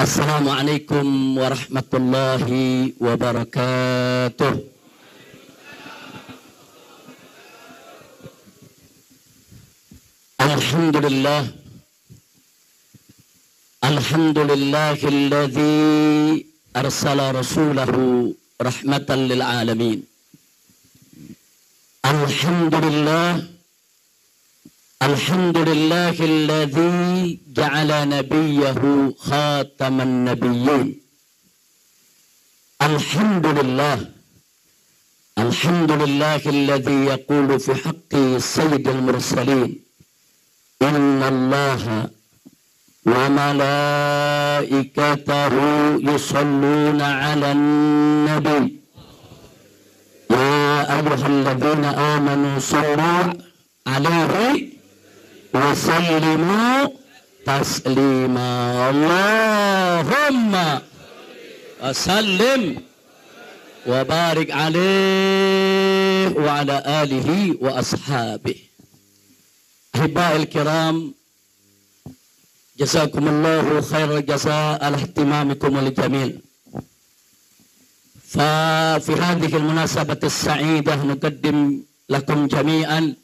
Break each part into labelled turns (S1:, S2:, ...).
S1: Assalamualaikum warahmatullahi wabarakatuh. Alhamdulillah. Alhamdulillahilladzi arsala rasulahu rahmatan lil alamin. Alhamdulillah. Alhamdulillahilladzi ja'ala nabiyahu khataman nabiyyin. Alhamdulillah. Alhamdulillahilladzi yaqulu fi haqqi sayyidil mursalin. Innallaha wa malaikatahu yusalluna 'alan nabi. Ya ayyuhalladzina amanu sallu 'alaihi wasallimu taslima. Allahumma wasallim wa barik alaihi wa ala alihi wa ashabihi. Ahiba'il kiram, jazakumullahu khairal jazaa ala ihtimamikum wal jamil. ففي هذه المناسبة السعيدة نقدم لكم جميعا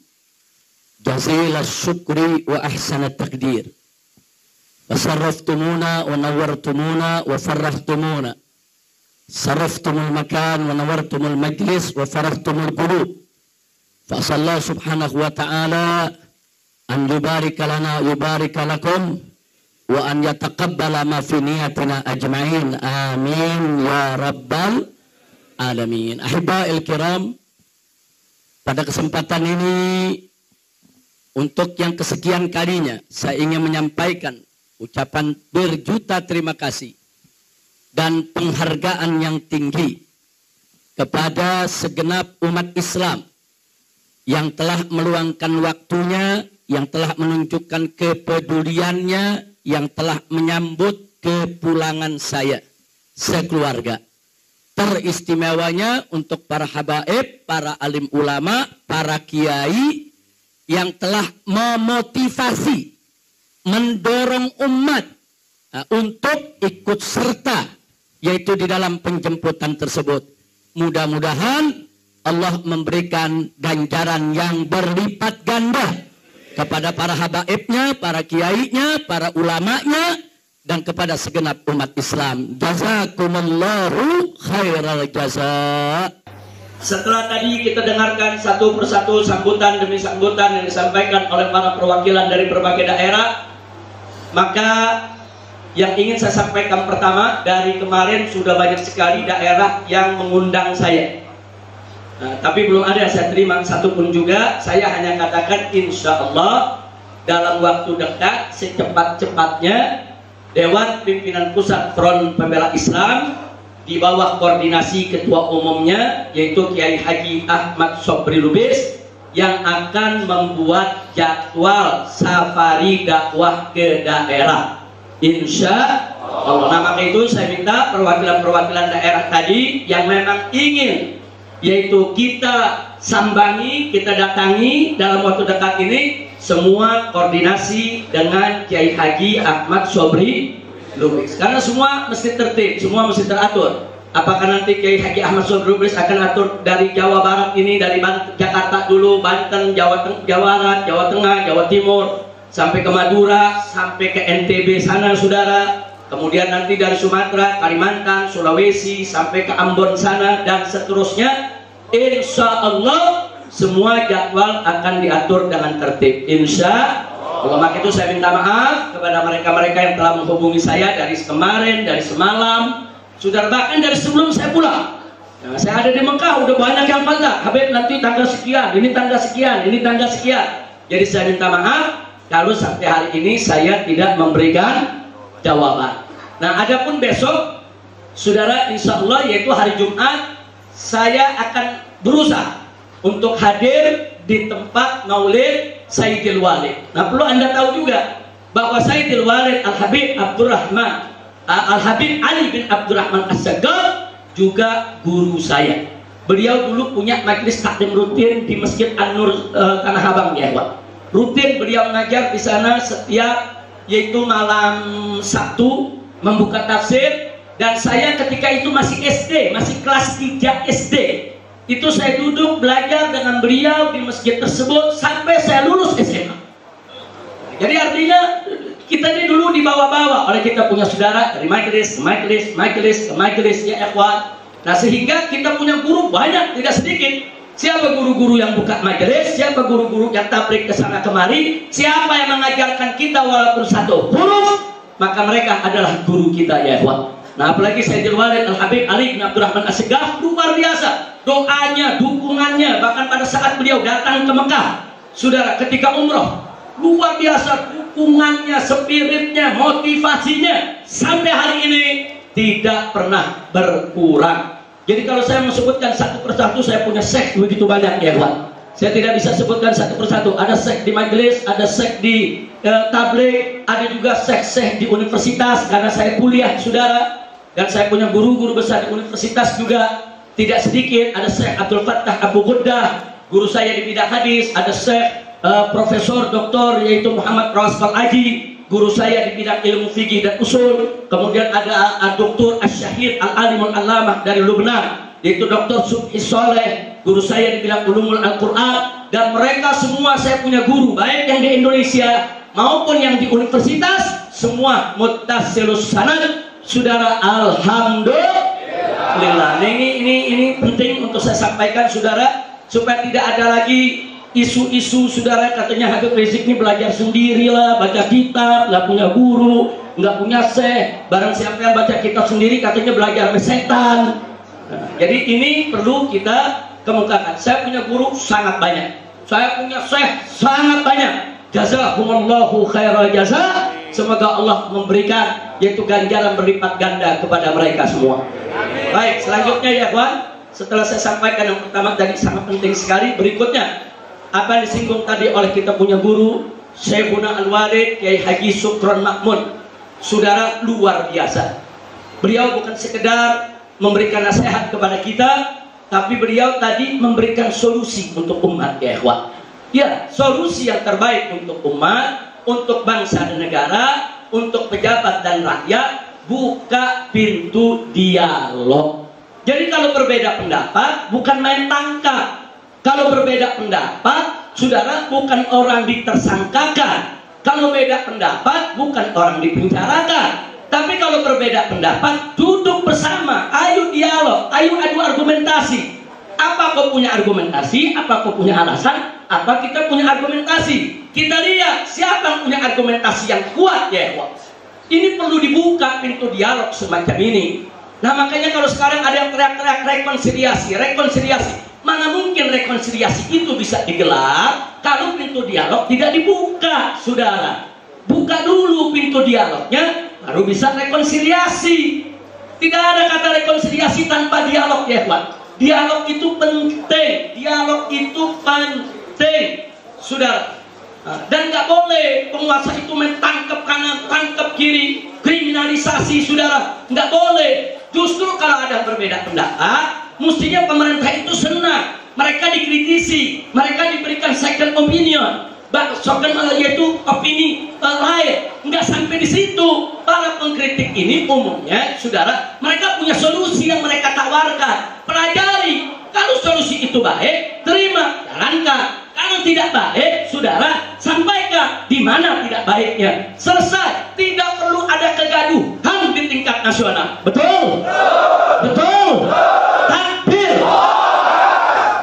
S1: جزيل الشكر وأحسن التقدير. وشرفتمونا ونورتمونا وفرحتمونا. شرفتم المكان ونورتم المجلس وفرحتم القلوب. فأسأل الله سبحانه وتعالى أن يبارك لنا ويبارك لكم وأن يتقبل ما في نيتنا أجمعين. آمين يا رب العالمين. Ahiba'il kiram, pada kesempatan ini untuk yang kesekian kalinya saya ingin menyampaikan ucapan berjuta terima kasih dan penghargaan yang tinggi kepada segenap umat Islam yang telah meluangkan waktunya, yang telah menunjukkan kepeduliannya, yang telah menyambut kepulangan saya sekeluarga. Teristimewanya untuk para habaib, para alim ulama, para kiai yang telah memotivasi, mendorong umat untuk ikut serta, yaitu di dalam penjemputan tersebut. Mudah-mudahan Allah memberikan ganjaran yang berlipat ganda kepada para habaibnya, para kiainya, para ulamanya, dan kepada segenap umat Islam. Jazakumullahu khairal jazaa.
S2: Setelah tadi kita dengarkan satu persatu sambutan demi sambutan yang disampaikan oleh para perwakilan dari berbagai daerah, maka yang ingin saya sampaikan pertama, dari kemarin sudah banyak sekali daerah yang mengundang saya. Nah, tapi belum ada saya terima satupun juga. Saya hanya katakan insya Allah dalam waktu dekat secepat-cepatnya Dewan Pimpinan Pusat Front Pembela Islam di bawah koordinasi ketua umumnya yaitu Kiai Haji Ahmad Sobri Lubis yang akan membuat jadwal safari dakwah ke daerah, insya Allah. Nah, maka itu saya minta perwakilan-perwakilan daerah tadi yang memang ingin, yaitu kita sambangi, kita datangi dalam waktu dekat ini, semua koordinasi dengan Kiai Haji Ahmad Sobri Lubis, karena semua mesti tertib, semua mesti teratur. Apakah nanti Kiai Haji Ahmad Sobri Lubis akan atur dari Jawa Barat ini, dari Jakarta dulu, Banten, Jawa Barat, Jawa Tengah, Jawa Timur, sampai ke Madura, sampai ke NTB sana saudara, kemudian nanti dari Sumatera, Kalimantan, Sulawesi, sampai ke Ambon sana, dan seterusnya. Insya Allah semua jadwal akan diatur dengan tertib, insya Allah. Maka itu saya minta maaf kepada mereka-mereka yang telah menghubungi saya dari kemarin, dari semalam, sudah bahkan dari sebelum saya pulang. Nah, saya ada di Mekah, udah banyak yang kontak, Habib nanti tanggal sekian, ini tanggal sekian, ini tanggal sekian. Jadi saya minta maaf kalau sampai hari ini saya tidak memberikan jawaban. Nah, adapun besok, saudara, insya Allah yaitu hari Jumat, saya akan berusaha untuk hadir di tempat maulid Sayyidil Walid. Nah, perlu Anda tahu juga bahwa Sayyidil Walid Al-Habib Abdurrahman Al-Habib Ali bin Abdurrahman As-Sagaf juga guru saya. Beliau dulu punya majelis taklim rutin di Masjid An-Nur Tanah Abang ya, Pak. Rutin beliau mengajar di sana setiap yaitu malam Sabtu membuka tafsir, dan saya ketika itu masih SD, masih kelas 3 SD. Itu saya duduk belajar dengan beliau di masjid tersebut sampai saya lulus SMA. Jadi artinya kita ini dulu dibawa-bawa oleh kita punya saudara dari majelis ke majelis ya ikhwan. Nah sehingga kita punya guru banyak, tidak sedikit. Siapa guru-guru yang buka majelis, siapa guru-guru yang tablik ke sana kemari, siapa yang mengajarkan kita walaupun satu huruf, maka mereka adalah guru kita ya ikhwan. Nah apalagi Sayyidul Walid Al-Habib Ali bin Abdurrahman As-Segaf, luar biasa doanya, dukungannya, bahkan pada saat beliau datang ke Mekah, saudara, ketika umroh, luar biasa dukungannya, spiritnya, motivasinya sampai hari ini tidak pernah berkurang. Jadi kalau saya menyebutkan satu persatu, saya punya seks begitu banyak ya Pak. Saya tidak bisa sebutkan satu persatu. Ada seks di majelis, ada seks di tabligh, ada juga seks di universitas karena saya kuliah saudara, dan saya punya guru-guru besar di universitas juga tidak sedikit. Ada Syekh Abdul Fattah Abu Ghuddah, guru saya di bidang hadis. Ada Syekh Profesor Doktor yaitu Muhammad Rasul Aji, guru saya di bidang ilmu fikih dan usul. Kemudian ada Dr. Asy-Syahid Al-Alimul Allamah dari Lubnan, yaitu Dr. Subhi Soleh, guru saya di bidang ulumul Al-Quran. Dan mereka semua saya punya guru, baik yang di Indonesia maupun yang di universitas, semua muttasilus sanad, saudara. Alhamdulillah. Ini penting untuk saya sampaikan saudara, supaya tidak ada lagi isu-isu saudara katanya Habib Rizik ini belajar sendirilah, baca kitab, nggak punya guru, nggak punya syekh. Barang siapa yang baca kitab sendiri katanya belajar sama setan. Nah, jadi ini perlu kita kemukakan. Saya punya guru sangat banyak, saya punya syekh sangat banyak. Jazakumullahu khairal jazaa. Semoga Allah memberikan yaitu ganjaran berlipat ganda kepada mereka semua. Baik, selanjutnya ya kawan, setelah saya sampaikan yang pertama tadi sangat penting sekali, berikutnya apa yang disinggung tadi oleh kita punya guru Syekhuna Al-Walid Kiai Haji Sukron Makmun, saudara, luar biasa. Beliau bukan sekedar memberikan nasihat kepada kita, tapi beliau tadi memberikan solusi untuk umat ya ikhwan. Ya, solusi yang terbaik untuk umat, untuk bangsa dan negara, untuk pejabat dan rakyat. Buka pintu dialog. Jadi kalau berbeda pendapat bukan main tangkap. Kalau berbeda pendapat, saudara, bukan orang ditersangkakan. Kalau beda pendapat, bukan orang dipenjarakan. Tapi kalau berbeda pendapat, duduk bersama, ayo dialog, ayo adu argumentasi. Apa kau punya argumentasi? Apa kau punya alasan? Apa kita punya argumentasi? Kita lihat siapa yang punya argumentasi yang kuat ya. Ini perlu dibuka pintu dialog semacam ini. Nah makanya kalau sekarang ada yang teriak-teriak rekonsiliasi, rekonsiliasi. Mana mungkin rekonsiliasi itu bisa digelar kalau pintu dialog tidak dibuka, saudara. Buka dulu pintu dialognya, baru bisa rekonsiliasi. Tidak ada kata rekonsiliasi tanpa dialog ya Pak. Dialog itu penting, dialog itu penting, saudara. Dan nggak boleh penguasa itu mentangkap kanan, tangkap kiri, kriminalisasi, saudara. Nggak boleh. Justru kalau ada berbeda pendapat, mestinya pemerintah itu senang, mereka dikritisi, mereka diberikan second opinion, yaitu opini lain. Nggak sampai di situ. Para pengkritik ini umumnya, saudara, mereka punya solusi yang mereka tawarkan. Pelajari. Kalau solusi itu baik, terima, jalankan. Kalau tidak baik, saudara, sampaikan di mana tidak baiknya. Selesai. Tidak perlu ada kegaduhan di tingkat nasional. Betul? Betul? Takbir.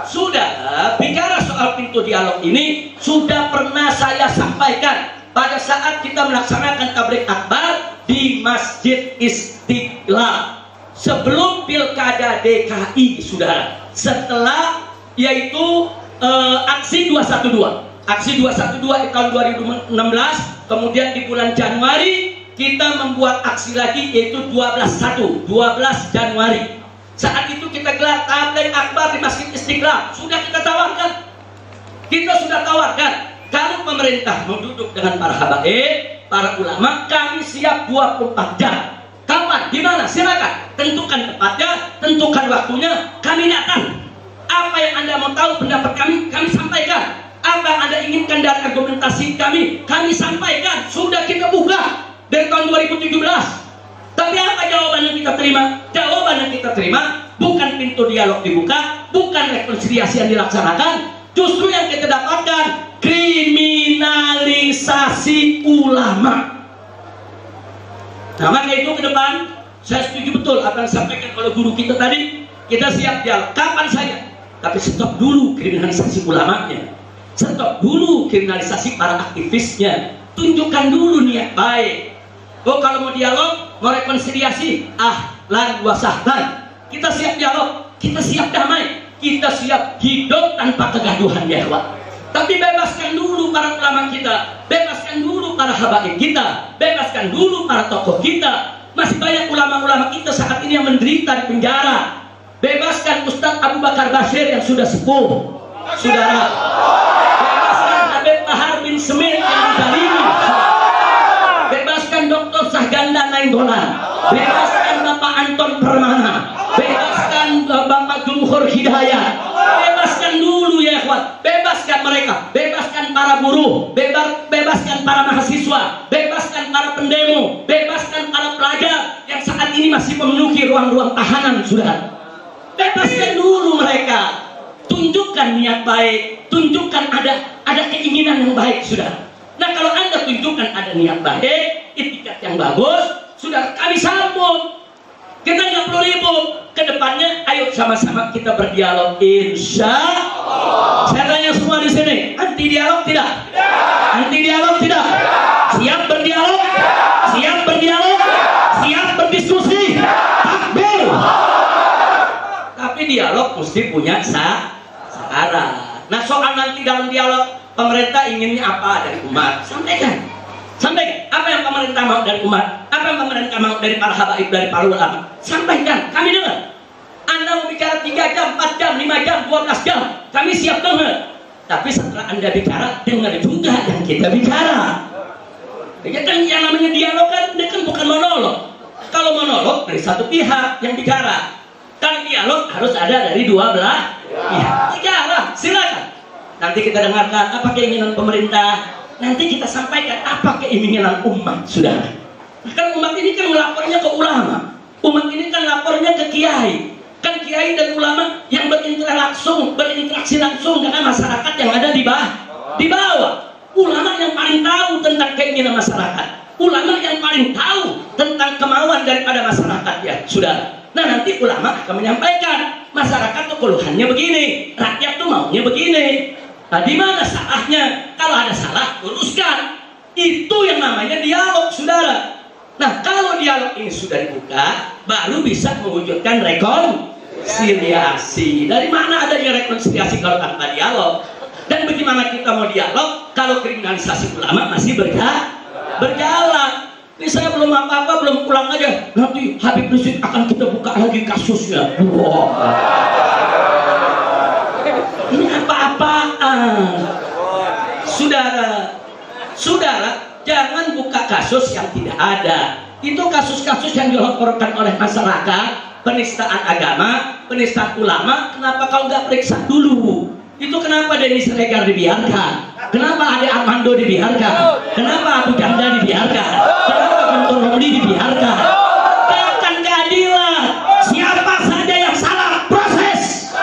S2: Saudara, bicara soal pintu dialog ini sudah pernah saya sampaikan pada saat kita melaksanakan tabligh akbar di Masjid Istiqlal sebelum Pilkada DKI, saudara. Setelah yaitu aksi 212. Aksi 212 di tahun 2016, kemudian di bulan Januari kita membuat aksi lagi yaitu 12 Januari. Saat itu kita gelar tabligh akbar di Masjid Istiqlal. Sudah kita tawarkan. Kita sudah tawarkan. Kalau pemerintah mau duduk dengan para habaib, para ulama, kami siap 24 jam. Kapan? Di mana? Silakan. Tentukan tempatnya, tentukan waktunya, kami datang. Apa yang Anda mau tahu pendapat kami sampaikan. Apa yang Anda inginkan dari argumentasi kami sampaikan. Sudah kita buka dari tahun 2017. jawaban yang kita terima? Jawaban yang kita terima bukan pintu dialog dibuka, bukan rekonsiliasi yang dilaksanakan, justru yang kita dapatkan kriminalisasi ulama. Nah, maka itu ke depan saya setuju betul apa yang disampaikan oleh guru kita tadi. Kita siap dialog kapan saja, tapi stop dulu kriminalisasi ulamanya, stop dulu kriminalisasi para aktivisnya, tunjukkan dulu niat baik. Oh, kalau mau dialog, mau rekonsiliasi, ahlan wa sahlan. Kita siap dialog, kita siap damai, kita siap hidup tanpa kegaduhan ya ikhwan. Tapi bebaskan dulu para ulama kita, bebaskan dulu para habaib kita, bebaskan dulu para tokoh kita. Masih banyak ulama-ulama kita saat ini yang menderita di penjara. Bebaskan Ustadz Abu Bakar Bashir yang sudah sepuh, saudara. Bebaskan Habib Bahar bin Smith yang dizalimi. Bebaskan Dr. Sahganda Nainggolan. Bebaskan Bapak Anton Permana. Bebaskan Bapak Jumhur Hidayat. Bebaskan dulu ya ikhwan. Bebaskan mereka. Bebaskan para buruh. Bebaskan para mahasiswa. Bebaskan para pendemo. Bebaskan para pelajar yang saat ini masih memenuhi ruang-ruang tahanan, saudara. Bebaskan dulu mereka. Tunjukkan niat baik. Tunjukkan ada keinginan yang baik, saudara. Nah, kalau Anda tunjukkan ada niat baik, itikat yang bagus, sudah kami sambut. Kita nggak perlu ribut. Kedepannya, ayo sama-sama kita berdialog. Insya Allah. Saya tanya semua di sini, anti dialog tidak? Anti dialog tidak? Siap berdialog? Siap berdialog? Siap berdiskusi? Takbir. Tapi dialog mesti punya syarat. Nah, soal nanti dalam dialog pemerintah inginnya apa dari umat? Sampaikan. Sampaikan apa yang pemerintah mau dari umat, apa yang pemerintah mau dari para habaib, dari para ulama. Sampaikan, kami dengar. Anda mau bicara 3 jam, 4 jam, 5 jam, 12 jam, kami siap dengar. Tapi setelah Anda bicara, dengar juga yang kita bicara. Ya kan yang namanya dialog kan bukan monolog. Kalau monolog dari satu pihak yang bicara. Kalau dialog harus ada dari dua belah pihak. Bicara, silakan. Nanti kita dengarkan apa keinginan pemerintah. Nanti kita sampaikan apa keinginan umat, saudara. Kan umat ini kan melapornya ke ulama. Umat ini kan lapornya ke kiai. Kan kiai dan ulama yang berinteraksi langsung dengan masyarakat yang ada di bawah. Ulama yang paling tahu tentang keinginan masyarakat. Ulama yang paling tahu tentang kemauan daripada masyarakat ya, saudara. Nah, nanti ulama akan menyampaikan masyarakat tuh keluhannya begini, rakyat tuh maunya begini. Nah, di mana salahnya? Kalau ada salah, luruskan. Itu yang namanya dialog, saudara. Nah, kalau dialog ini sudah dibuka, baru bisa mewujudkan rekonsiliasi. Dari mana adanya rekonsiliasi kalau tanpa dialog? Dan bagaimana kita mau dialog kalau kriminalisasi ulama masih berjalan? Ini saya belum apa-apa, belum pulang aja. Nanti Habib Rizik akan kita buka lagi kasusnya. Wow. Ini apa-apaan? Saudara, jangan buka kasus yang tidak ada. Itu kasus-kasus yang dilaporkan oleh masyarakat, penistaan agama, penistaan ulama. Kenapa kau nggak periksa dulu? Itu kenapa Denny Siregar dibiarkan? Kenapa Ade Armando dibiarkan? Kenapa Abu Janda dibiarkan? Kenapa Guntur Romli dibiarkan? Tegakkan keadilan. Siapa saja yang salah, proses.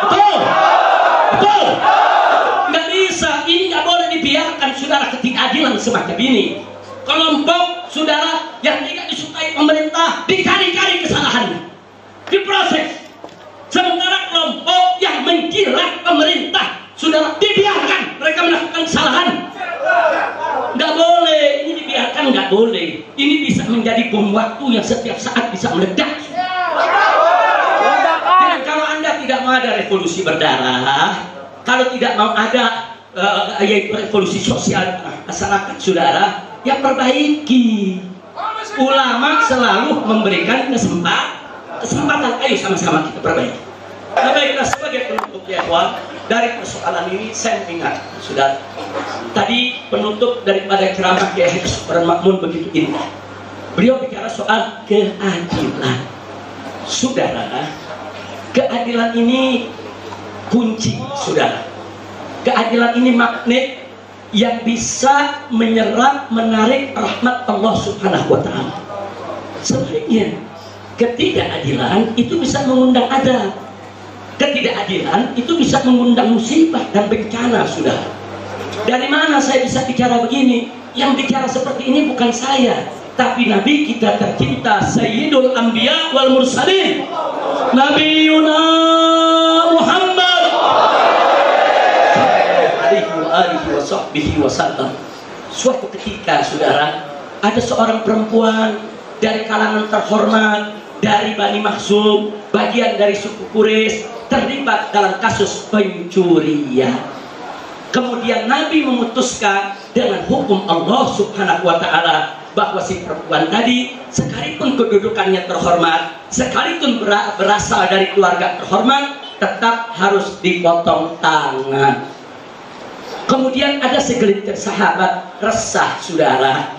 S2: Betul? Betul? Nggak bisa, ini nggak boleh dibiarkan, saudara, ketidakadilan semacam ini. Kelompok saudara yang tidak disukai pemerintah dicari-cari kesalahannya, diproses. Sementara kelompok yang menjilat pemerintah, saudara, dibiarkan mereka melakukan kesalahan. Nggak boleh, ini dibiarkan, nggak boleh. Ini bisa menjadi bom waktu yang setiap saat bisa meledak. Dan kalau Anda tidak mau ada revolusi berdarah, kalau tidak mau ada yaitu revolusi sosial masyarakat, saudara, ya perbaiki. Ulama selalu memberikan kesempatan, ayo sama-sama kita perbaiki. Nah, baiklah, sebagai penutup ya kawan, dari persoalan ini saya ingat, saudara, tadi penutup daripada ceramah Kiai Haji Supran Makmun begitu indah. Beliau bicara soal keadilan. Saudara, keadilan ini kunci, saudara. Keadilan ini magnet yang bisa menyerap, menarik rahmat Allah Subhanahu wa Ta'ala. Sebaliknya, ketidakadilan itu bisa mengundang adab. Ketidakadilan itu bisa mengundang musibah dan bencana, sudah. Dari mana saya bisa bicara begini? Yang bicara seperti ini bukan saya, tapi Nabi kita tercinta, Sayyidul Anbiya wal Mursalin, Nabi Muhammad alaihi wasallam. Suatu ketika, saudara, ada seorang perempuan dari kalangan terhormat dari Bani Makhzum, bagian dari suku Quraisy, terlibat dalam kasus pencurian. Kemudian Nabi memutuskan dengan hukum Allah Subhanahu wa ta'ala bahwa si perempuan tadi, sekalipun kedudukannya terhormat, sekalipun berasal dari keluarga terhormat, tetap harus dipotong tangan. Kemudian ada segelintir sahabat resah, saudara.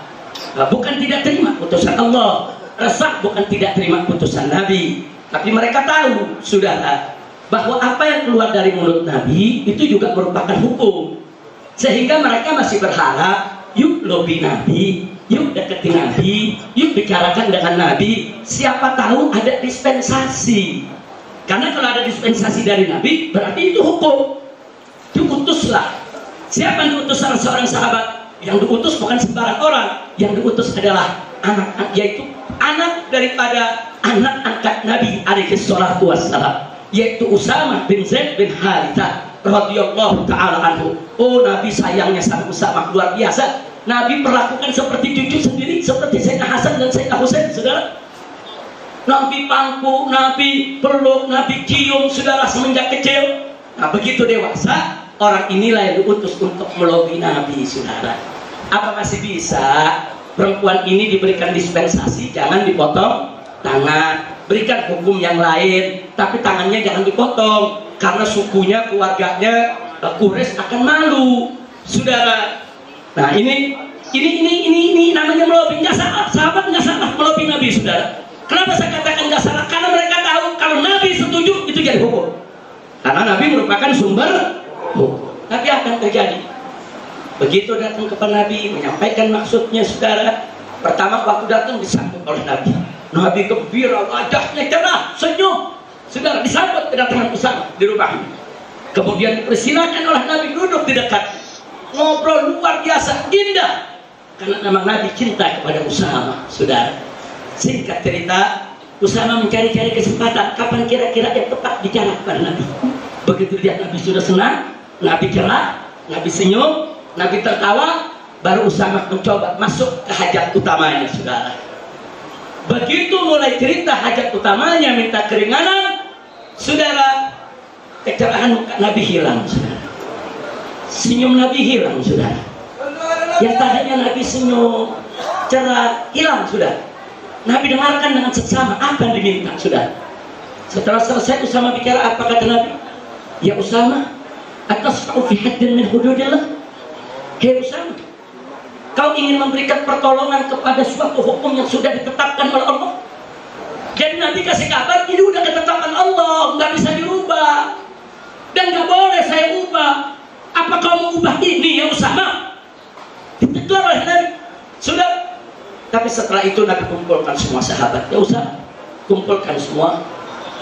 S2: Bukan tidak terima putusan Allah, resah bukan tidak terima putusan Nabi, tapi mereka tahu, saudara, bahwa apa yang keluar dari mulut Nabi itu juga merupakan hukum, sehingga mereka masih berharap, yuk lobi Nabi, yuk deketi Nabi, yuk bicarakan dengan Nabi, siapa tahu ada dispensasi. Karena kalau ada dispensasi dari Nabi, berarti itu hukum. Diutuslah. Siapa yang diutus salah seorang sahabat? Yang diutus bukan sembarang orang, yang diutus adalah anak, yaitu anak daripada anak angkat Nabi alaihi salatu wassalam, yaitu Usamah bin Zaid bin Harithah radhiyallahu ta'ala anhu. Oh, Nabi sayangnya sama Usamah luar biasa. Nabi perlakukan seperti cucu sendiri, seperti Sayyidina Hasan dan Sayyidina Husain, saudara. Nabi pangku, Nabi peluk, Nabi cium, saudara, semenjak kecil. Nah, begitu dewasa, orang inilah yang diutus untuk melobi Nabi, saudara. Apa masih bisa perempuan ini diberikan dispensasi, jangan dipotong tangan, berikan hukum yang lain, tapi tangannya jangan dipotong, karena sukunya, keluarganya Quraisy akan malu, saudara. Nah, ini namanya melobi. Nggak salah, sahabat nggak salah melobi Nabi, saudara. Kenapa saya katakan nggak salah? Karena mereka tahu kalau Nabi setuju itu jadi hukum, karena Nabi merupakan sumber hukum. Tapi akan terjadi. Begitu datang kepada Nabi, menyampaikan maksudnya, saudara. Pertama waktu datang disambut oleh Nabi. Nabi gembira, wajahnya cerah, senyum. Saudara, disambut kedatangan Usamah di rumahnya. Kemudian dipersilakan oleh Nabi duduk di dekat. Ngobrol luar biasa indah. Karena memang Nabi cinta kepada Usamah, saudara. Singkat cerita, Usamah mencari-cari kesempatan kapan kira-kira yang tepat bicara kepada Nabi. Begitu lihat Nabi sudah senang, Nabi cerah, Nabi senyum, Nabi tertawa, baru Usamah mencoba masuk ke hajat utamanya, saudara. Begitu mulai cerita hajat utamanya, minta keringanan, saudara, kecerahan muka Nabi hilang, saudara. Senyum Nabi hilang, saudara. Yang tadinya Nabi senyum, cerah, hilang, saudara. Nabi dengarkan dengan seksama apa yang diminta, saudara. Setelah selesai Usamah bicara, apa kata Nabi? Ya Usamah, atasfa'u fi haddin min hududillah. Hei Usamah, kau ingin memberikan pertolongan kepada suatu hukum yang sudah ditetapkan oleh Allah. Jadi Nabi kasih kabar, ini udah ketetapan Allah, nggak bisa dirubah, dan nggak boleh saya ubah. Apa kau mau ubah ini ya Usamah? Ditegur oleh Nabi. Sudah. Tapi setelah itu Nabi kumpulkan semua sahabat. Ya Usamah, kumpulkan semua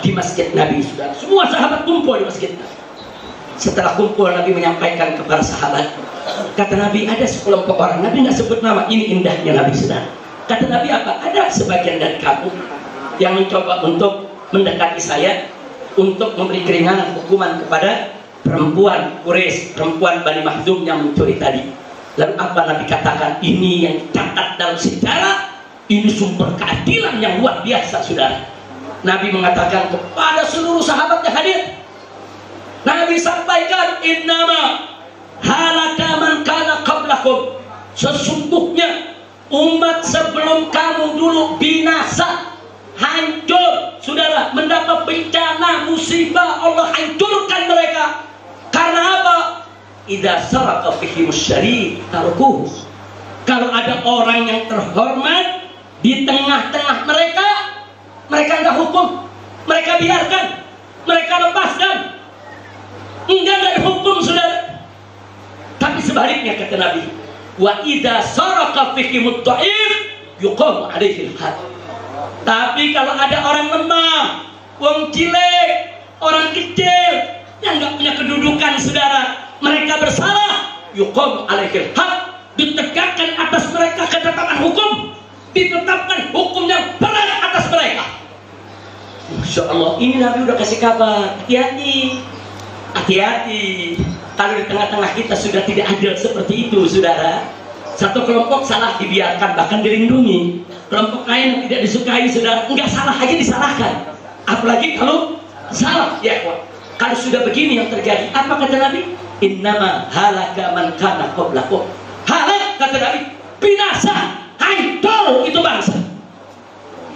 S2: di masjid Nabi, sudah. Semua sahabat kumpul di masjid Nabi. Setelah kumpul, Nabi menyampaikan kepada sahabat. Kata Nabi, ada sekelompok orang, Nabi nggak sebut nama, ini indahnya Nabi, sudah. Kata Nabi apa? Ada sebagian dari kamu yang mencoba untuk mendekati saya, untuk memberi keringanan hukuman kepada perempuan Quraisy, perempuan Bani Makhzum yang mencuri tadi. Lalu apa Nabi katakan? Ini yang dicatat dalam sejarah, ini sumber keadilan yang luar biasa, saudara. Nabi mengatakan kepada seluruh sahabat yang hadir, Nabi sampaikan, innama halaka man kana qablakum, sesungguhnya umat sebelum kamu dulu binasa, hancur, saudara, mendapat bencana, musibah, Allah hancurkan mereka. Karena apa? Idza saraka fihimus syarif tarukuh. Kalau ada orang yang terhormat di tengah-tengah mereka, mereka enggak hukum, mereka biarkan, mereka lepaskan, enggak hukum, saudara. Tapi sebaliknya kata Nabi, wa idza saraka fihimut dha'if yuqam alaihi al-had. Tapi kalau ada orang lemah, wong cilik, orang kecil yang nggak punya kedudukan, saudara, mereka bersalah, yuqam alaihil haq, ditegakkan atas mereka ketetapan hukum, ditetapkan hukum yang berat atas mereka. Masya Allah, ini Nabi udah kasih kabar, hati-hati, hati-hati. Kalau di tengah-tengah kita sudah tidak adil seperti itu, saudara. Satu kelompok salah dibiarkan, bahkan dilindungi. Kelompok lain yang tidak disukai, saudara, enggak salah aja disalahkan. Apalagi kalau salah, ya kawan. Kalau sudah begini yang terjadi, apa kata Nabi? Innama halaka man kana qablakum. Halak, kata Nabi, binasa, hancur itu bangsa.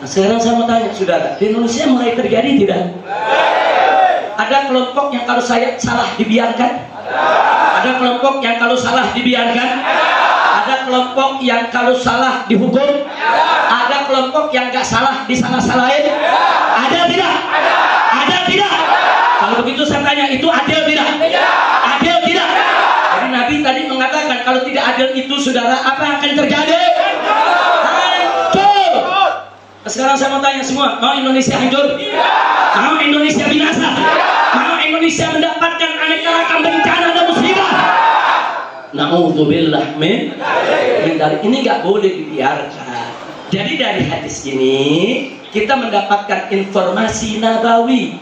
S2: Nah, sekarang saya mau tanya, saudara, di Indonesia mulai terjadi tidak? Ada kelompok yang kalau saya salah dibiarkan? Ada kelompok yang kalau salah dibiarkan? Ada kelompok yang kalau salah dihukum? Ada kelompok yang gak salah disalah-salahin? Ada tidak? Ada tidak? Kalau begitu saya tanya, itu adil tidak? Adil tidak? Jadi Nabi tadi mengatakan kalau tidak adil itu, saudara, apa yang akan terjadi? Hancur. Sekarang saya mau tanya semua, mau Indonesia hancur? Mau Indonesia binasa? Mau Indonesia mendapatkan aneka ragam bencana dan musibah? Na'udzubillah min dzalik. Ini nggak boleh dibiarkan. Jadi dari hadis ini kita mendapatkan informasi nabawi,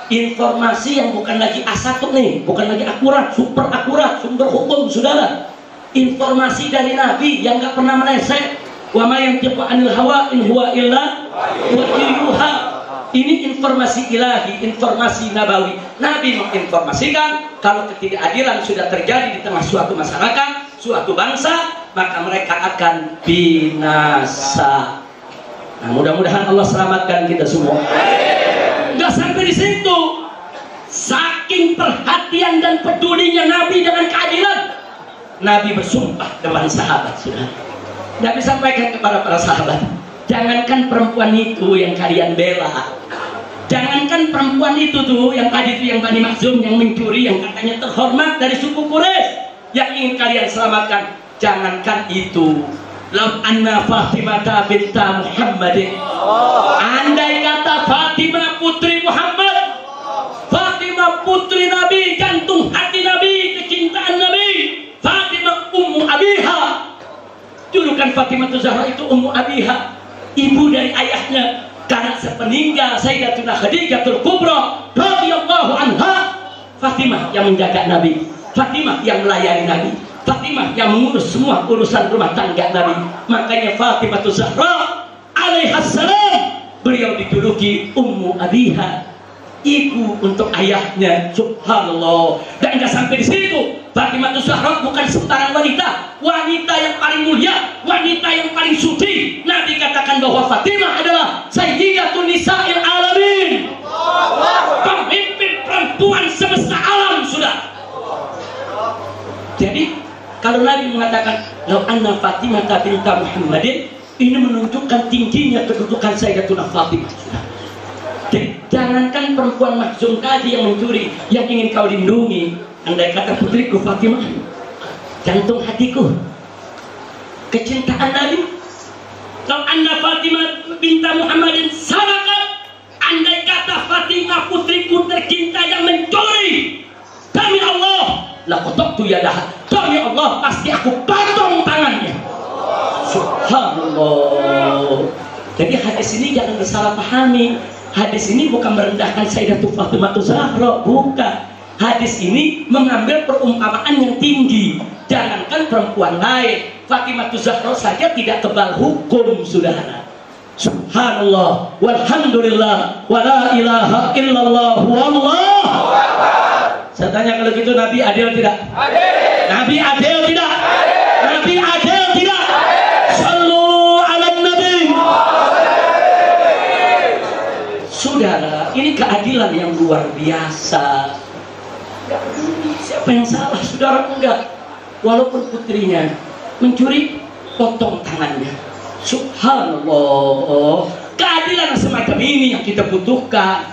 S2: informasi yang bukan lagi asatut nih, bukan lagi akurat, super akurat, sumber hukum, saudara. Informasi dari Nabi yang nggak pernah meleset. Wa ma yantiqu 'anil hawa in huwa illa wahyuha. Ini informasi ilahi, informasi nabawi. Nabi menginformasikan kalau ketidakadilan sudah terjadi di tengah suatu masyarakat, suatu bangsa, maka mereka akan binasa. Nah, mudah-mudahan Allah selamatkan kita semua. Nggak sampai di situ. Saking perhatian dan pedulinya Nabi dengan keadilan, Nabi bersumpah depan sahabat, sudah. Nabi sampaikan kepada para sahabat, jangankan perempuan itu yang kalian bela, jangankan perempuan itu tuh yang tadi itu yang Bani Makhzum yang mencuri, yang katanya terhormat dari suku Quraisy, yang ingin kalian selamatkan, jangankan itu. Lam anna Fatimah binta Muhammadin, andai kata Fatimah putri Muhammad, Fatimah putri Nabi, jantung hati Nabi, kecintaan Nabi, Fatimah ummu abiha. Julukan Fatimah Zahra itu ummu abiha, ibu dari ayahnya, karena sepeninggal Sayyidatuna Khadijatul Kubra radhiyallahu anha, Fatimah yang menjaga Nabi, Fatimah yang melayani Nabi, Fatimah yang mengurus semua urusan rumah tangga Nabi. Makanya Fatimah Zahra alaihassalam, beliau dijuluki ummu abiha, ibu untuk ayahnya. Subhanallah. Dan nggak sampai di situ, Fatimah Zahra bukan sembarang wanita, wanita yang paling mulia, wanita yang paling suci. Nabi katakan bahwa Fatimah adalah sayyidatun nisa'il alamin, pemimpin perempuan semesta alam, sudah. Jadi kalau Nabi mengatakan lau anna Fatimah binta Muhammadin, ini menunjukkan tingginya kedudukan Sayyidatuna Fatimah, sudah. Jangankan perempuan Makhzum tadi yang mencuri, yang ingin kau lindungi, andai kata putriku Fatimah, jantung hatiku, kecintaan Nabi. Kalau anda Fatimah binta Muhammadin sarakat, andai kata Fatimah putriku tercinta yang mencuri, demi Allah, laqattu yadaha, demi Allah pasti aku potong tangannya. Subhanallah. Jadi hadis ini jangan disalahpahami. Hadis ini bukan merendahkan Sayyidatuna Fatimah Zahra, bukan. Hadis ini mengambil perumpamaan yang tinggi. Jangankan perempuan lain, Fatimah Zahra saja tidak kebal hukum, saudara. Subhanallah, walhamdulillah, wala ilaha illallah, wallahu akbar. Saya tanya, kalau gitu Nabi adil tidak? Adil. Nabi adil tidak? Adil. Nabi adil tidak? Sallu ala Nabi. Saudara, ini keadilan yang luar biasa. Enggak peduli siapa yang salah, saudara, enggak. Walaupun putrinya mencuri, potong tangannya. Subhanallah. Keadilan semacam ini yang kita butuhkan.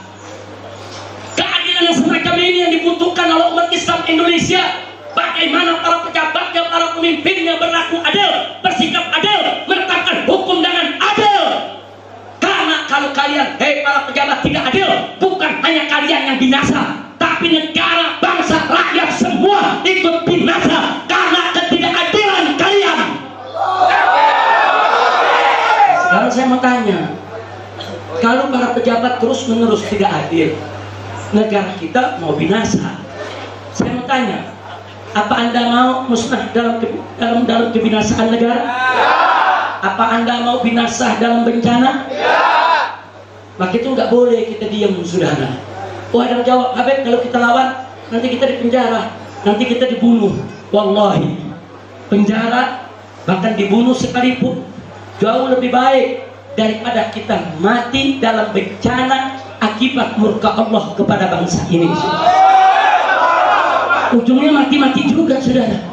S2: Keadilan semacam ini yang dibutuhkan oleh umat Islam Indonesia. Bagaimana para pejabatnya, para pemimpinnya berlaku adil, bersikap adil, menetapkan hukum dengan adil. Karena hanya kalian yang binasa, tapi negara, bangsa, rakyat semua ikut binasa karena ketidakadilan kalian. Sekarang saya mau tanya, kalau para pejabat terus-menerus tidak adil, negara kita mau binasa. Saya mau tanya, apa Anda mau musnah dalam kebinasaan negara? Apa Anda mau binasa dalam bencana? Maka itu nggak boleh kita diam, saudara. Oh, ada yang jawab, Habib, kalau kita lawan nanti kita dipenjara, nanti kita dibunuh. Wallahi, penjara bahkan dibunuh sekalipun jauh lebih baik daripada kita mati dalam bencana akibat murka Allah kepada bangsa ini. Ujungnya mati-mati juga, saudara.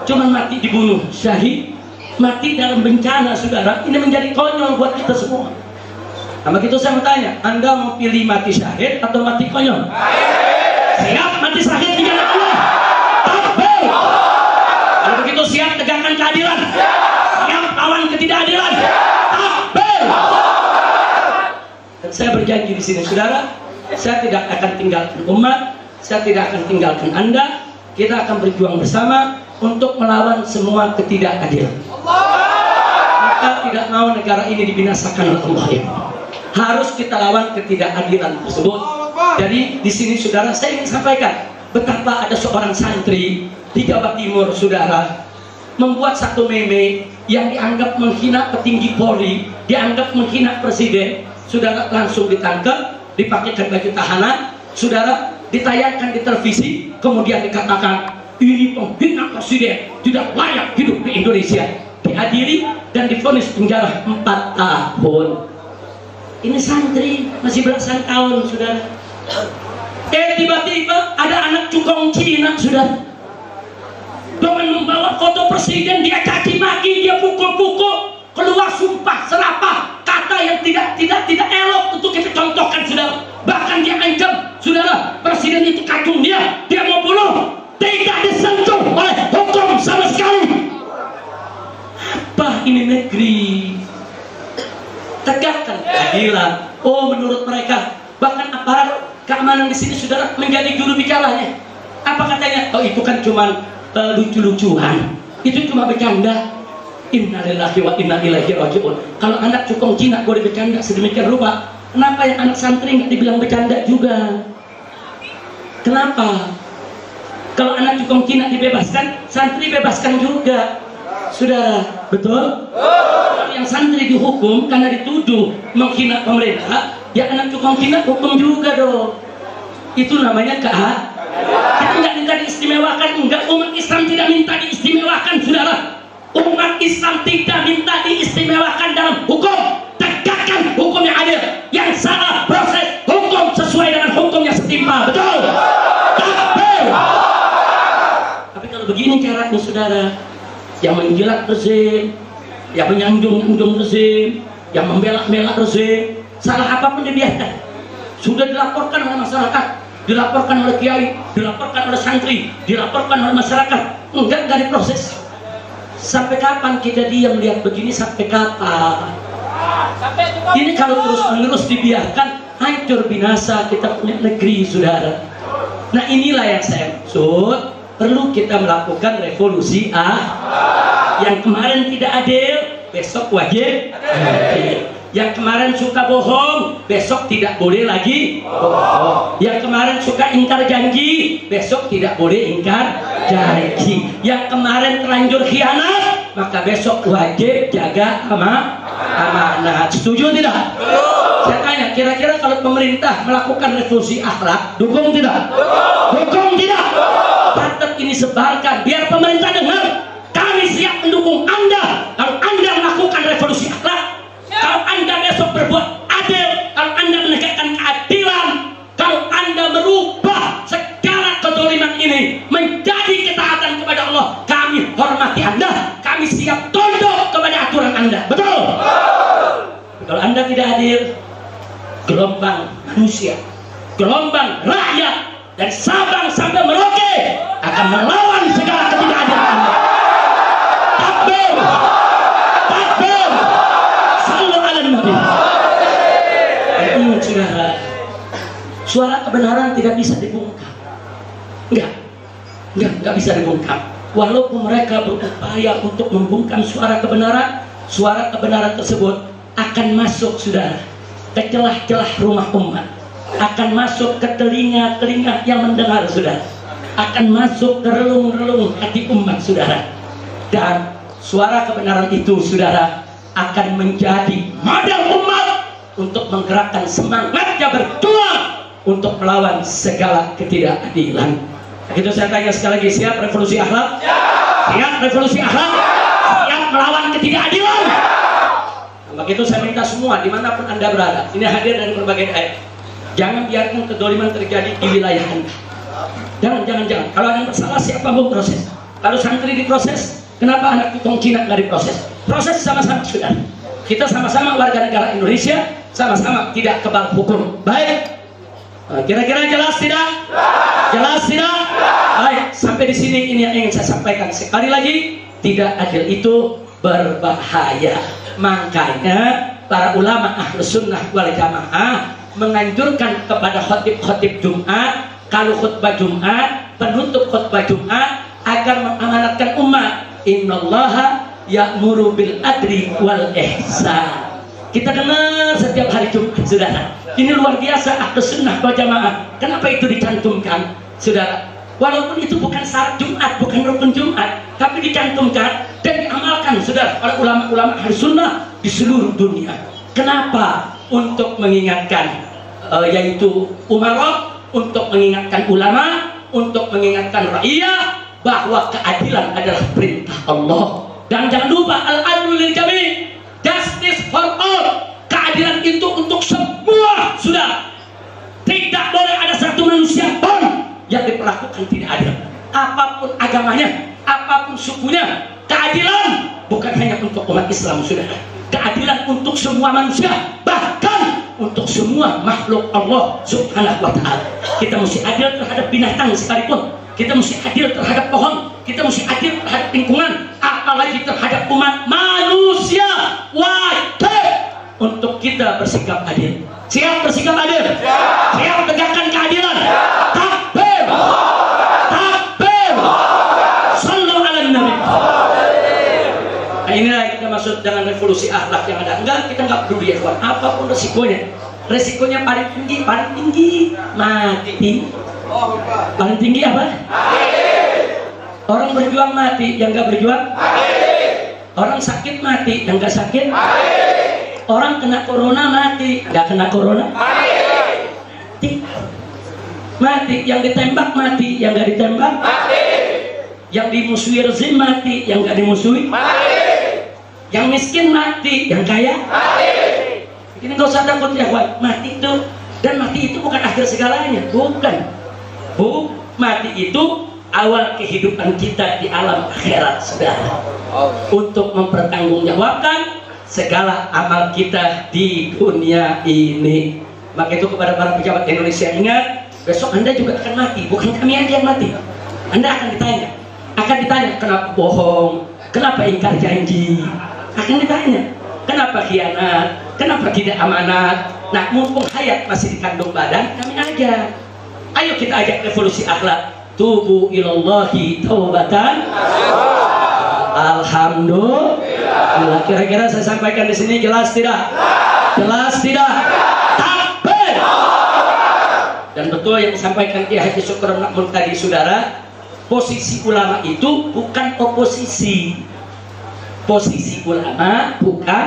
S2: Cuman mati dibunuh syahid, mati dalam bencana, saudara. Ini menjadi konyol buat kita semua. Nah, begitu saya mau tanya, Anda mau pilih mati syahid atau mati konyol? Siap mati syahid di jalan Allah. Takbir. Kalau begitu siap tegakkan keadilan. Siap lawan ketidakadilan. Takbir. Dan saya berjanji di sini, saudara, saya tidak akan tinggalkan umat, saya tidak akan tinggalkan Anda. Kita akan berjuang bersama untuk melawan semua ketidakadilan. Kita tidak mau negara ini dibinasakan oleh Allah ya. Harus kita lawan ketidakadilan tersebut. Jadi di sini, saudara, saya ingin sampaikan betapa ada seorang santri di Jawa Timur, saudara, membuat satu meme yang dianggap menghina petinggi Polri, dianggap menghina presiden. Saudara, langsung ditangkap, dipakaikan baju tahanan, saudara, ditayangkan di televisi, kemudian dikatakan ini penghina presiden, tidak layak hidup di Indonesia, diadili dan divonis penjara 4 tahun. Ini santri masih belasan tahun, saudara. Tiba-tiba ada anak cukong Cina, saudara, dengan membawa foto presiden, dia caci maki, dia pukul-pukul, keluar sumpah serapah, kata yang tidak elok untuk kita contohkan, saudara. Bahkan dia ancam, saudara, presiden itu kacung dia mau bunuh, tidak disentuh oleh hukum sama sekali. Apa ini negeri? Tegakkan keadilan. Oh, menurut mereka bahkan aparat keamanan di sini, saudara, menjadi juru bicaranya. Apa katanya? Oh, itu kan cuma lucu-lucuan, itu cuma bercanda. Innalillahi wa inna ilaihi raji'un. Kalau anak cukong Cina boleh bercanda sedemikian rupa, kenapa yang anak santri nggak dibilang bercanda juga? Kenapa? Kalau anak cukong Cina dibebaskan, santri bebaskan juga, saudara. Betul? Yang santri dihukum karena dituduh menghina pemerintah, ya anak cukong Cina hukum juga dong. Itu namanya keadilan. Kita nggak minta diistimewakan, enggak. Umat Islam tidak minta diistimewakan, saudara. Umat Islam tidak minta diistimewakan dalam hukum. Tegakkan hukum yang adil, yang salah proses hukum sesuai dengan hukum yang setimpal. Betul? Takbir. Tapi kalau begini caranya, saudara, yang menjilat rezim, yang menyanjung-nyanjung rezim, yang membela-bela rezim, salah apapun dibiarkan. Sudah dilaporkan oleh masyarakat, dilaporkan oleh kiai, dilaporkan oleh santri, dilaporkan oleh masyarakat, enggak diproses. Sampai kapan kita diam lihat begini? Sampai kapan? Ini kalau terus-menerus dibiarkan, hancur binasa kita punya negeri, saudara. Nah, inilah yang saya maksud, perlu kita melakukan revolusi yang kemarin tidak adil, besok wajib adil. Yang kemarin suka bohong, besok tidak boleh lagi bohong. Yang kemarin suka ingkar janji, besok tidak boleh ingkar janji. Yang kemarin terlanjur khianat, maka besok wajib jaga amanah. Setuju tidak? Saya tanya, kira-kira kalau pemerintah melakukan revolusi akhlak, dukung tidak? Dukung tidak? Patut ini sebarkan, biar pemerintah dengar. Kami siap mendukung Anda kalau Anda melakukan revolusi akhlak. Kalau Anda besok berbuat adil, kalau Anda menegakkan keadilan, kalau Anda merubah segala kezaliman ini menjadi ketaatan kepada Allah, kami hormati Anda, kami siap tunduk kepada aturan Anda. Betul? Kalau Anda tidak adil, gelombang manusia, gelombang rakyat dari Sabang sampai Merauke akan melawan segala ketidakadilan Anda. Takbir! Takbir! Sallu ala Nabi. Ingat, saudara, suara kebenaran tidak bisa dibungkam. Enggak bisa dibungkam. Walaupun mereka berupaya untuk membungkam suara kebenaran tersebut akan masuk, saudara, ke celah-celah rumah umat, akan masuk ke telinga-telinga yang mendengar, saudara, akan masuk ke relung-relung hati umat, saudara. Dan suara kebenaran itu, saudara, akan menjadi modal umat untuk menggerakkan semangatnya berjuang untuk melawan segala ketidakadilan. Itu saya tanya sekali lagi, siap revolusi akhlak? Siap revolusi akhlak? Siap melawan ketidakadilan? Maka itu saya minta semua dimanapun Anda berada, ini hadir dari berbagai daerah, jangan biarkan kedoliman terjadi di wilayah Anda. Jangan. Kalau ada yang bersalah, siapa mau proses? Kalau santri diproses, kenapa anak tukang Cina nggak diproses? Proses sama-sama, saudara. Kita sama-sama warga negara Indonesia, sama-sama tidak kebal hukum. Baik. Kira-kira jelas tidak? Jelas tidak? Baik. Sampai di sini ini yang ingin saya sampaikan. Sekali lagi, tidak adil itu berbahaya. Makanya para ulama Ahlus Sunnah wal Jamaah menganjurkan kepada khotib-khotib Jumat, kalau khutbah Jumat, penutup khutbah Jumat, agar mengamanatkan umat. Innallaha ya'muru bil adli wal ihsan. Kita dengar setiap hari Jumat, saudara. Ini luar biasa Ahlus Sunnah wal Jamaah. Kenapa itu dicantumkan, saudara? Walaupun itu bukan syarat Jumat, bukan rukun Jumat, tapi dicantumkan dan diamalkan, saudara, oleh ulama-ulama Ahlus Sunnah di seluruh dunia. Kenapa? Untuk mengingatkan yaitu umarok, untuk mengingatkan ulama, untuk mengingatkan rakyat bahwa keadilan adalah perintah Allah. Dan jangan lupa al-adlu lil jami', justice for all. Keadilan itu untuk semua, saudara. Tidak boleh ada satu manusia pun yang diperlakukan tidak adil. Apapun agamanya, apapun sukunya, keadilan bukan hanya untuk umat Islam, saudara. Keadilan untuk semua manusia, bahkan untuk semua makhluk Allah Subhanahu wa ta'ala. Kita mesti adil terhadap binatang sekalipun, kita mesti adil terhadap pohon, kita mesti adil terhadap lingkungan, apalagi terhadap umat manusia. Wajib untuk kita bersikap adil. Siap bersikap adil? Siap tegakkan keadilan? Takbir! Takbir! Sallu ala nabi. Nah, inilah kita maksud dengan revolusi akhlak yang ada. Enggak, kita enggak peduli ya kawan, apapun resikonya. Resikonya paling tinggi mati. Paling tinggi apa? Orang berjuang mati, yang enggak berjuang mati. Orang sakit mati, yang enggak sakit mati. Orang kena corona mati, nggak kena corona mati. Mati, yang ditembak mati, yang nggak ditembak mati. Yang dimusuhi rezim mati, yang nggak dimusuhi mati. Yang miskin mati, yang kaya mati. Ini nggak usah takut ya, kawan. Mati itu, dan mati itu bukan akhir segalanya, bukan. Mati itu awal kehidupan kita di alam akhirat, saudara. Untuk mempertanggungjawabkan segala amal kita di dunia ini. Maka itu kepada para pejabat Indonesia, ingat, besok Anda juga akan mati, bukan kami aja yang mati. Anda akan ditanya kenapa bohong, kenapa ingkar janji, akan ditanya kenapa khianat, kenapa tidak amanat. Nah, mumpung hayat masih dikandung badan, kami aja. Ayo kita ajak revolusi akhlak. Tubu ilallahi taubatan. Alhamdulillah. Kira-kira saya sampaikan di sini jelas tidak? Jelas tidak? Takbir! Dan betul yang disampaikan Kiai Haji Syukron Makmun tadi, saudara. Posisi ulama itu bukan oposisi. Posisi ulama bukan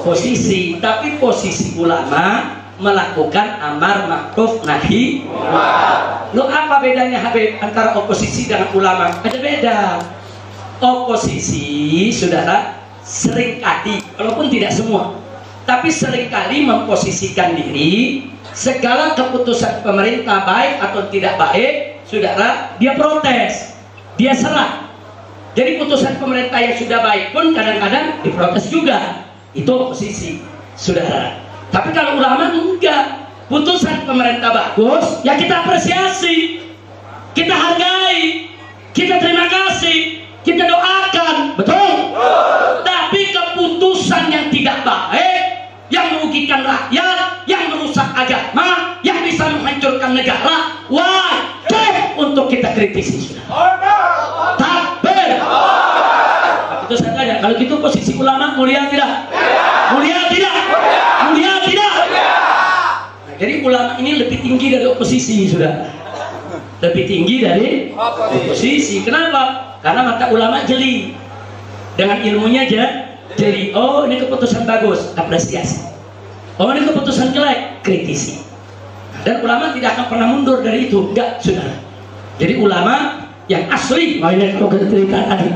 S2: oposisi, tapi posisi ulama melakukan amar ma'ruf nahi. Lo apa bedanya Habib antara oposisi dengan ulama? Ada beda. Oposisi, saudara, seringkali, walaupun tidak semua, tapi seringkali memposisikan diri, segala keputusan pemerintah baik atau tidak baik, saudara, dia protes, dia serah. Jadi putusan pemerintah yang sudah baik pun kadang-kadang diprotes juga. Itu oposisi, saudara. Tapi kalau ulama enggak, putusan pemerintah bagus, ya kita apresiasi, kita hargai, kita terima kasih, kita doakan, betul? Tapi keputusan yang tidak baik, yang merugikan rakyat, yang merusak agama, yang bisa menghancurkan menghancurkan negara, wajib untuk kita kritisi. Takbir. Itu saya tanya, kalau gitu posisi ulama mulia tidak? Mulia tidak? Mulia tidak? Nah, jadi ulama ini lebih tinggi dari oposisi, sudah. Lebih tinggi dari oposisi. Kenapa? Karena mata ulama jeli. Dengan ilmunya aja jeli. Oh, ini keputusan bagus, apresiasi. Oh, ini keputusan jelek, kritisi. Dan ulama tidak akan pernah mundur dari itu. Enggak, saudara. Jadi ulama yang asli, ini kalau kita cerita tadi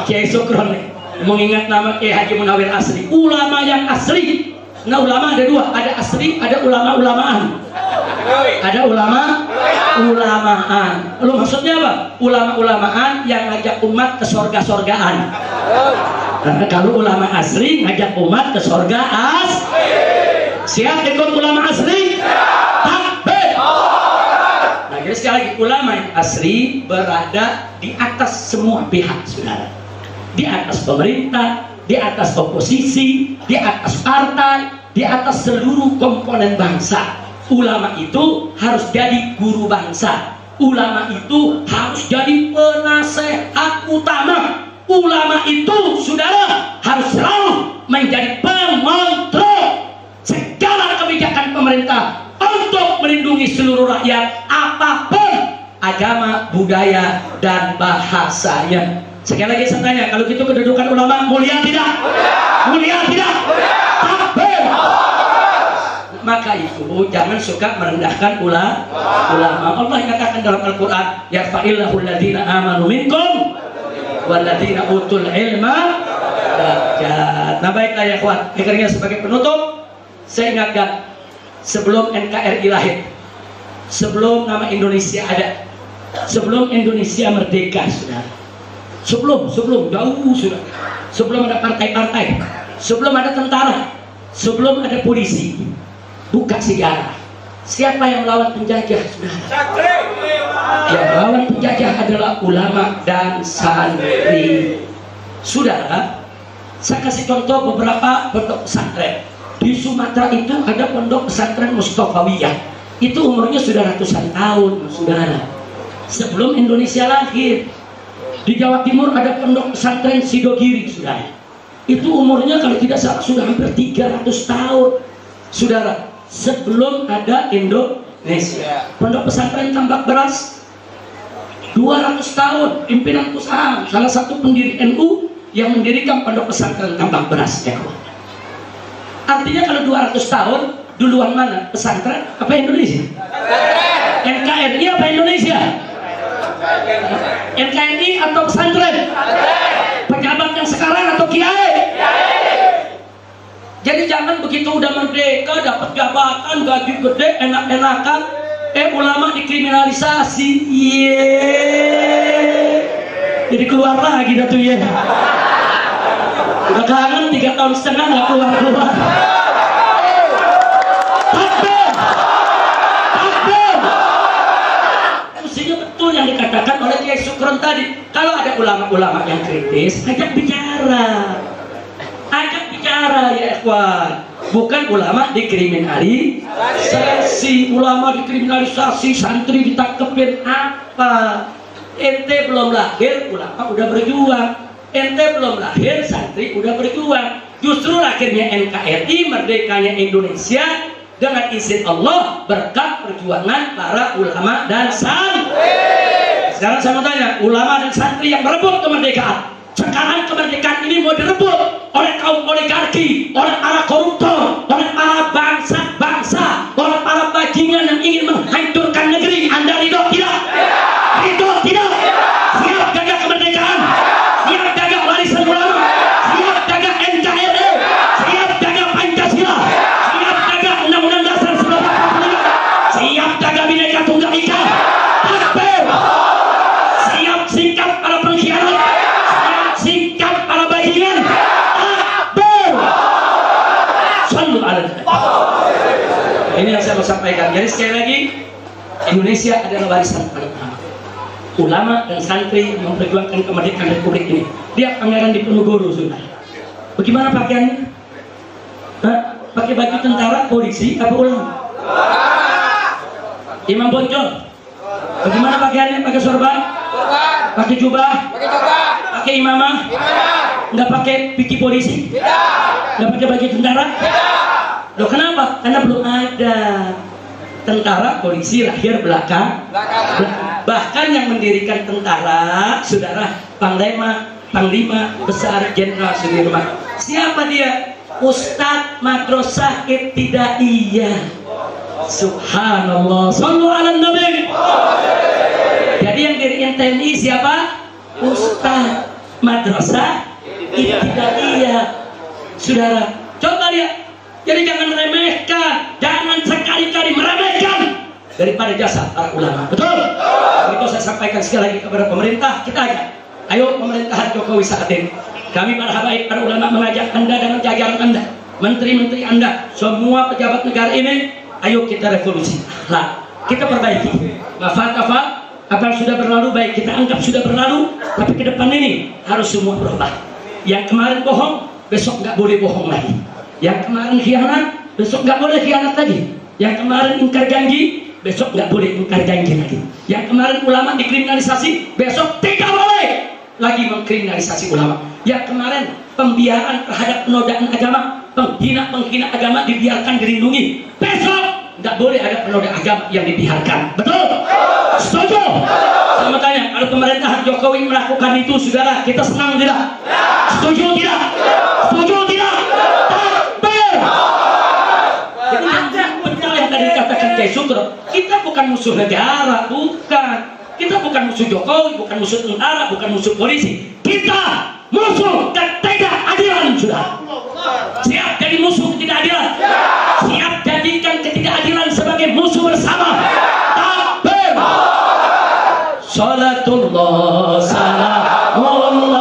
S2: Kiai Sukron nih, mengingat nama Kiai Haji Munawir asli. Ulama yang asli. Nah, ulama ada dua, ada asli, ada ulama-ulamaan. Ada ulama-ulamaan. Lalu maksudnya apa? Ulama-ulamaan yang ngajak umat ke sorga-sorgaan. Karena kalau ulama asli ngajak umat ke sorga siap ikut ulama asli? Takbir. Nah, jadi sekali lagi, ulama yang asli berada di atas semua pihak, saudara. Di atas pemerintah, di atas oposisi, di atas partai, di atas seluruh komponen bangsa. Ulama itu harus jadi guru bangsa. Ulama itu harus jadi penasehat utama. Ulama itu, saudara, harus selalu menjadi pengontrol segala kebijakan pemerintah untuk melindungi seluruh rakyat, apapun agama, budaya, dan bahasanya. Sekali lagi saya tanya, kalau gitu kedudukan ulama mulia tidak? Mulia tidak? Takbir. Maka itu jangan suka merendahkan ulama. Allah katakan dalam Al-Quran, yarfa'illahu alladhina amanu minkum walladhina utul ilma darajat. Nah, baiklah ya kawan, akhirnya sebagai penutup saya ingatkan, sebelum NKRI lahir, sebelum nama Indonesia ada, sebelum Indonesia merdeka, saudara, sebelum jauh, sudah, sebelum ada partai-partai, sebelum ada tentara, sebelum ada polisi, buka sejarah. Siapa yang melawan penjajah, saudara? Yang melawan penjajah adalah ulama dan santri. Saudara, saya kasih contoh beberapa pondok pesantren. Di Sumatera itu ada pondok pesantren Mustofawiyah. Itu umurnya sudah ratusan tahun, saudara. Sebelum Indonesia lahir. Di Jawa Timur ada pondok pesantren Sidogiri, saudara. Itu umurnya kalau tidak salah sudah hampir 300 tahun, saudara. Sebelum ada Indonesia. Pondok pesantren Tambak Beras 200 tahun, pimpinan usaha, salah satu pendiri NU yang mendirikan pondok pesantren Tambak Beras, ya. Artinya kalau 200 tahun, duluan mana? Pesantren apa Indonesia? NKRI apa Indonesia? NKRI atau pesantren? Pejabat yang sekarang atau kiai? Jadi jangan begitu udah merdeka, dapat jabatan, gaji gede, enak-enakan, ulama dikriminalisasi. Jadi keluar lagi dah tuh, ya. Udah kangen 3 tahun setengah nggak keluar. Takbir. Mestinya betul yang dikatakan oleh Kiai Sukron tadi. Kalau ada ulama-ulama yang kritis, ajak bicara, ya ikhwan. Bukan ulama dikriminalisasi, ulama dikriminalisasi, santri ditangkepin. Apa? Ente belum lahir, ulama udah berjuang. Ente belum lahir, santri udah berjuang. Justru akhirnya NKRI, merdekanya Indonesia, dengan izin Allah, berkat perjuangan para ulama dan santri. Sekarang saya mau tanya, ulama dan santri yang merebut kemerdekaan, sekarang kemerdekaan ini mau direbut oleh kaum oligarki, oleh para koruptor, oleh para bangsa-bangsa, oleh para bajingan yang ingin menghancurkan negeri. Anda ridho tidak? Ridho tidak? Siap jaga kemerdekaan? Siap jaga warisan ulama? Siap jaga NKRI? Siap jaga Pancasila? Siap jaga Undang-Undang Dasar 1945? Siap jaga Bhinneka Tunggal Ika? Takbir! Siap singkat para pengkhianat? Siap singkat para bajingan? Takbir! Sallu ala Nabi. Ini yang saya mau sampaikan. Jadi sekali lagi, Indonesia adalah warisan pertama. Ulama dan santri memperjuangkan kemerdekaan Republik ini. Dia pangeran Diponegoro, sudah. Bagaimana pakaiannya? Pakai baju tentara, polisi, apa ulama? Imam Boncol. Bagaimana pakaiannya? Pakai sorban? Pakai jubah? Pakai imamah? Nggak pakai piki polisi? Nggak pakai baju tentara? Loh kenapa? Karena belum ada tentara polisi lahir belakang. Bahkan yang mendirikan tentara, saudara, Panglima Besar Jenderal Sudirman. Siapa dia? Ustadz Madrasah Ibtidaiyah. Subhanallah, sallu ala nabi. Jadi yang diriin TNI siapa? Ustadz Madrasah Ibtidaiyah. Saudara, coba lihat. Jadi jangan remehkan, jangan sekali-kali meremehkan daripada jasa para ulama. Betul? Itu saya sampaikan sekali lagi kepada pemerintah. Kita ajak, ayo pemerintahan Jokowi saat ini. Kami para habaib, para ulama mengajak Anda dengan jajaran Anda, menteri-menteri Anda, semua pejabat negara ini. Ayo kita revolusi akhlak, kita perbaiki. Apa yang sudah berlalu baik kita anggap sudah berlalu, tapi ke depan ini harus semua berubah. Yang kemarin bohong, besok nggak boleh bohong lagi. Yang kemarin khianat, besok nggak boleh khianat lagi. Yang kemarin ingkar janji, besok nggak boleh ingkar janji lagi. Yang kemarin ulama dikriminalisasi, besok tidak boleh lagi mengkriminalisasi ulama. Yang kemarin pembiaran terhadap penodaan agama, penghina agama dibiarkan dilindungi, besok nggak boleh ada penoda agama yang dibiarkan. Betul? Setuju? Saya tanya, kalau pemerintahan Jokowi melakukan itu, saudara, kita senang tidak? Setuju tidak? Setuju tidak? Takbir! Jadi benar yang tadi dikatakan Kiai Sugro, kita bukan musuh negara, bukan. Kita bukan musuh Jokowi, bukan musuh tentara, bukan musuh polisi. Kita musuh ketidakadilan, sudah. Siap jadi musuh ketidakadilan? Siap jadikan ketidakadilan sebagai musuh bersama. Takbir! Salatullah salamullah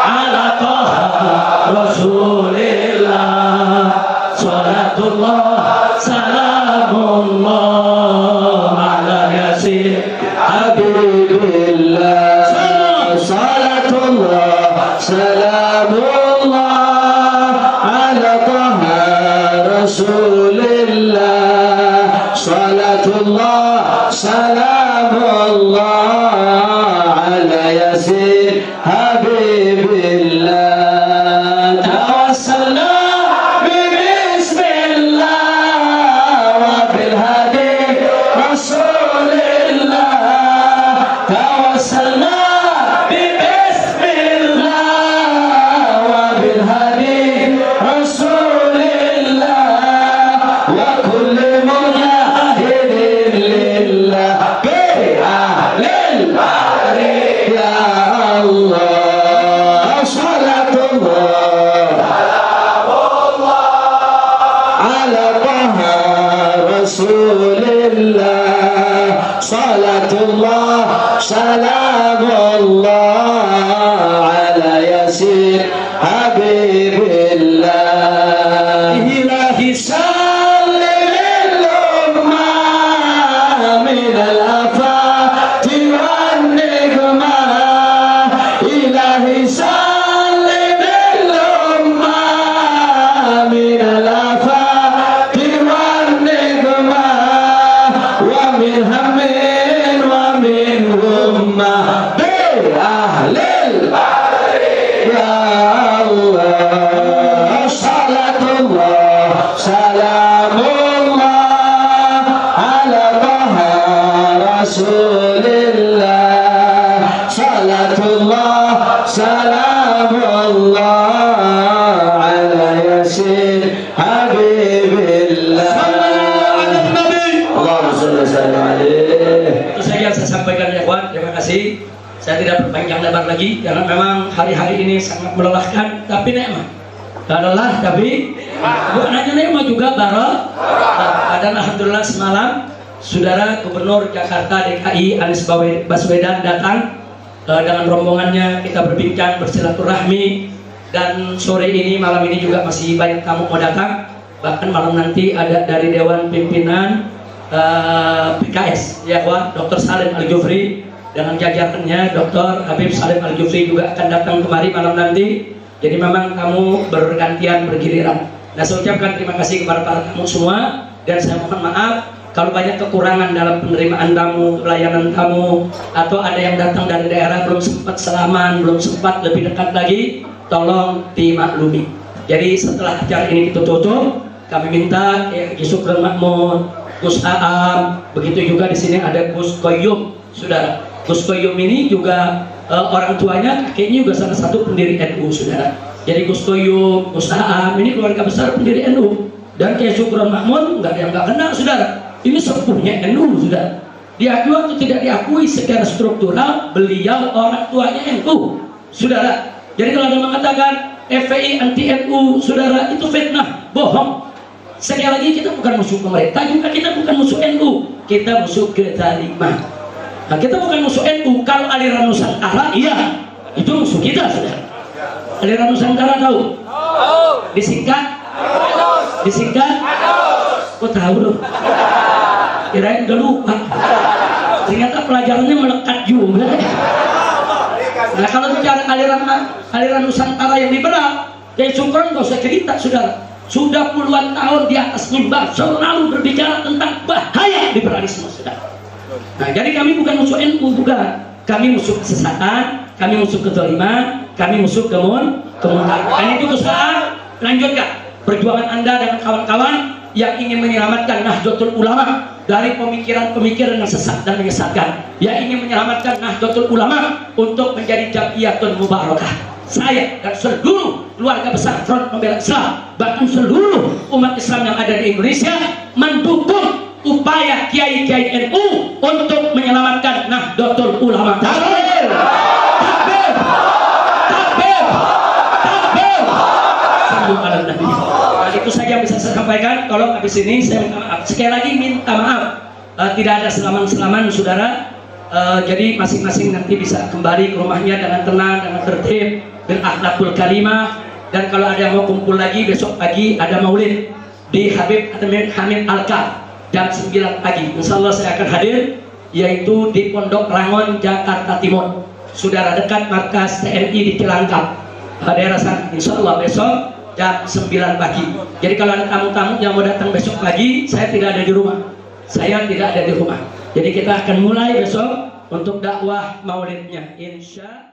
S2: ala taha rasulillah. Salatullah salamullah ala yasin habibillah. Salatullah salamullah ala taha rasulillah. Salatullah salamullah ala yasin habibillah. Tawassalna bismillah wa bil hadi rasulillah. Tawassalna bismillah wa bil hadi rasulillah wa kulli mujahidin lillah bi ahlil bahri ya Allah. Salatullah ala taha rasulillah. Salatullah salamullah ala yasin habibillah. Ilahi sallimil ummah minal afati wan nikmah. Ilahi sallimil ummah minal afati wan nikmah. Wa min hammin wa min ummah bi ahlil bahri ya Allah. Salatullah salamullah ala taha rasulillah. Salatullah salamullah ala yasin habibillah. Allahumma shalli alaihi. Itu saja yang saya sampaikan ya kawan. Terima kasih. Saya tidak berpanjang lebar lagi karena memang hari-hari ini sangat melelahkan, tapi nikmat. Lelah tapi bukan hanya nikmat juga barokah. Dan alhamdulillah semalam Saudara Gubernur Jakarta DKI Anies Baswedan datang dengan rombongannya. Kita berbincang, bersilaturahmi, dan sore ini, malam ini juga masih banyak tamu mau datang. Bahkan malam nanti ada dari Dewan Pimpinan PKS ya kawan, Dr. Salim Al-Jufri dengan jajarannya. Dr. Habib Salim Al-Jufri juga akan datang kemari malam nanti. Jadi memang tamu bergantian bergiliran. Nah, saya ucapkan terima kasih kepada para tamu semua, dan saya mohon maaf kalau banyak kekurangan dalam penerimaan tamu, pelayanan tamu, atau ada yang datang dari daerah belum sempat salaman, belum sempat lebih dekat lagi, tolong dimaklumi. Jadi setelah acara ini kita tutup, kami minta Syukron Makmun, Gus Aam, begitu juga di sini ada Gus Koyum, saudara. Gus Koyum ini juga orang tuanya, kakeknya juga salah satu pendiri NU, saudara. Jadi Gus Koyum, Gus Aam ini keluarga besar pendiri NU. Dan Kiai Syukron Makmun nggak ada yang nggak kenal, saudara. Ini sepuhnya NU, saudara. Diakui atau tidak diakui secara struktural, beliau orang tuanya NU, saudara. Jadi kalau ada mengatakan FPI anti NU, saudara, itu fitnah, bohong. Sekali lagi, kita bukan musuh pemerintah, juga kita bukan musuh NU, kita musuh kezalimah. Nah, kita bukan musuh NU. Kalau aliran Nusantara, iya, itu musuh kita, saudara. Aliran Nusantara tahu? Disingkat? Disingkat? Kok tahu dong? Kirain udah lupa. Ternyata pelajarannya melekat juga. Nah, kalau bicara aliran Nusantara yang liberal, Kiai Syukron nggak usah cerita, saudara. Sudah puluhan tahun di atas mimbar selalu berbicara tentang bahaya liberalisme, saudara. Nah, jadi kami bukan musuh NU, bukan. Kami musuh kesesatan, kami musuh kezaliman, kami musuh kemuntahan. Itu usaha, lanjutkan perjuangan Anda dan kawan-kawan yang ingin menyelamatkan Nahdlatul Ulama dari pemikiran-pemikiran yang sesat dan menyesatkan, yang ingin menyelamatkan Nahdlatul Ulama untuk menjadi Jam'iyatun Mubarakah. Saya dan seluruh keluarga besar Front Pembela Islam, bahkan seluruh umat Islam yang ada di Indonesia mendukung upaya kiai-kiai NU untuk menyelamatkan Nahdlatul Ulama. Takbir! Takbir! Takbir! Takbir! Sallu ala Nabi. Nah, itu saja yang bisa saya sampaikan. Tolong habis ini saya minta maaf. Sekali lagi minta maaf. Tidak ada selaman-selaman, saudara. Jadi masing-masing nanti bisa kembali ke rumahnya dengan tenang, dengan tertib, bil akhlakul karimah. Dan kalau ada yang mau kumpul lagi, besok pagi ada maulid di Habib Hamid Alka jam 9 pagi. Insya Allah saya akan hadir, yaitu di Pondok Rangon, Jakarta Timur. Saudara, dekat markas TNI di Cilangkap, daerah sana. Insya Allah besok jam 9 pagi. Jadi kalau ada tamu-tamu yang mau datang besok pagi, saya tidak ada di rumah. Saya tidak ada di rumah. Jadi kita akan mulai besok untuk dakwah maulidnya, insya